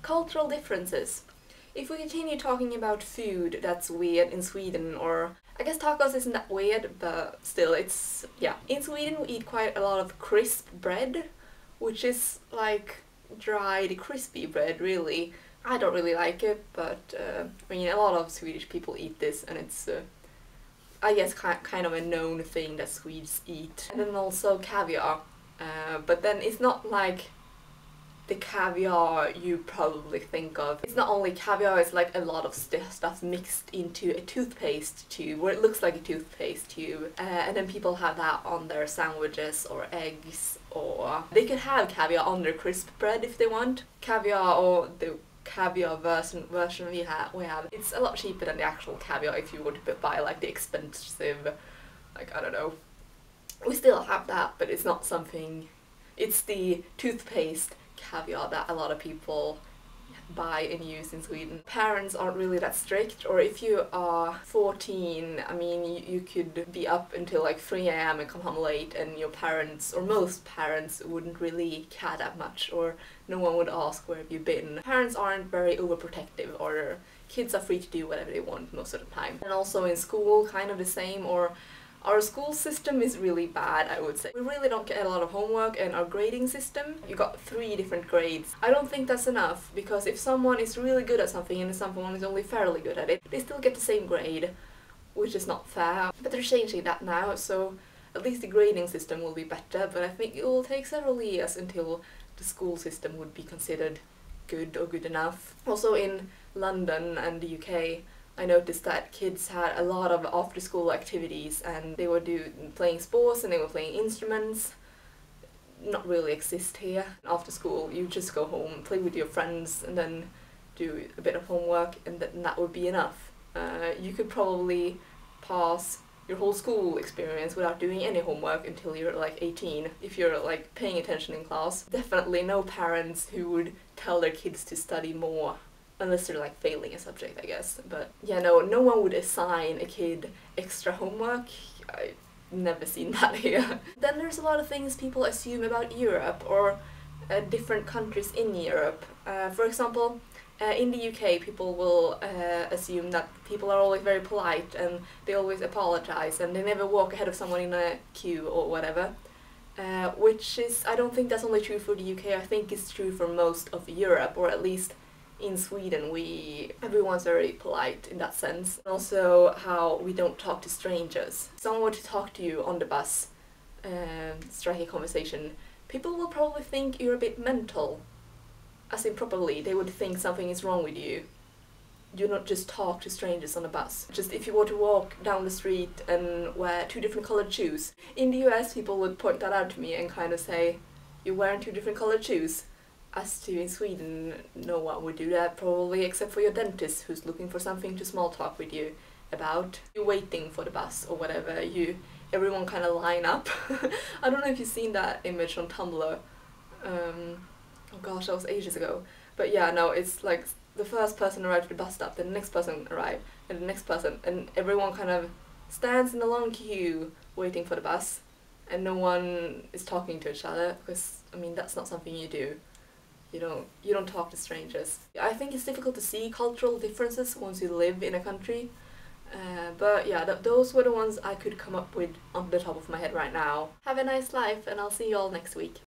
Cultural differences. If we continue talking about food that's weird in Sweden, or I guess tacos isn't that weird, but still it's, yeah. In Sweden we eat quite a lot of crisp bread, which is like dried crispy bread really. I don't really like it, but I mean a lot of Swedish people eat this, and it's I guess kind of a known thing that Swedes eat. And then also caviar, but then it's not like the caviar you probably think of. It's not only caviar, it's like a lot of stuff mixed into a toothpaste tube, where it looks like a toothpaste tube, and then people have that on their sandwiches or eggs, or they could have caviar on their crisp bread if they want. Caviar, or the caviar version we have, it's a lot cheaper than the actual caviar if you were to buy like the expensive, like I don't know. We still have that, but it's not something, it's the toothpaste caviar that a lot of people buy and use in Sweden. Parents aren't really that strict, or if you are 14, I mean you could be up until like 3 AM and come home late, and your parents, or most parents, wouldn't really care that much, or no one would ask where have you been. Parents aren't very overprotective, or kids are free to do whatever they want most of the time. And also in school, kind of the same, or our school system is really bad, I would say. We really don't get a lot of homework, and our grading system, you got 3 different grades. I don't think that's enough, because if someone is really good at something and someone is only fairly good at it, they still get the same grade, which is not fair. But they're changing that now, so at least the grading system will be better, but I think it will take several years until the school system would be considered good or good enough. Also in London and the UK, I noticed that kids had a lot of after-school activities, and they were playing sports and they were playing instruments. Not really exist here. After school you just go home, play with your friends, and then do a bit of homework, and that would be enough. You could probably pass your whole school experience without doing any homework until you're like 18, if you're like paying attention in class. Definitely no parents who would tell their kids to study more. Unless they're like failing a subject, I guess. But yeah, no one would assign a kid extra homework. I've never seen that here. Then there's a lot of things people assume about Europe, or different countries in Europe. For example, in the UK people will assume that people are always very polite, and they always apologize, and they never walk ahead of someone in a queue or whatever. Which is, I don't think that's only true for the UK, I think it's true for most of Europe, or at least in Sweden everyone's very polite in that sense. And also how we don't talk to strangers. If someone were to talk to you on the bus, strike a conversation, people will probably think you're a bit mental. As in probably, they would think something is wrong with you. You don't just talk to strangers on a bus. Just if you were to walk down the street and wear 2 different colored shoes. In the US people would point that out to me and kind of say, you're wearing 2 different colored shoes. As to in Sweden, no one would do that probably, except for your dentist who's looking for something to small talk with you about. You're waiting for the bus or whatever, everyone kind of line up. I don't know if you've seen that image on Tumblr. Oh gosh, that was ages ago. But yeah, no, it's like the first person arrived at the bus stop, then the next person arrived, and the next person, and everyone kind of stands in a long queue waiting for the bus, and no one is talking to each other, because, I mean, that's not something you do. You don't talk to strangers. I think it's difficult to see cultural differences once you live in a country. But yeah, those were the ones I could come up with on the top of my head right now. Have a nice life, and I'll see you all next week.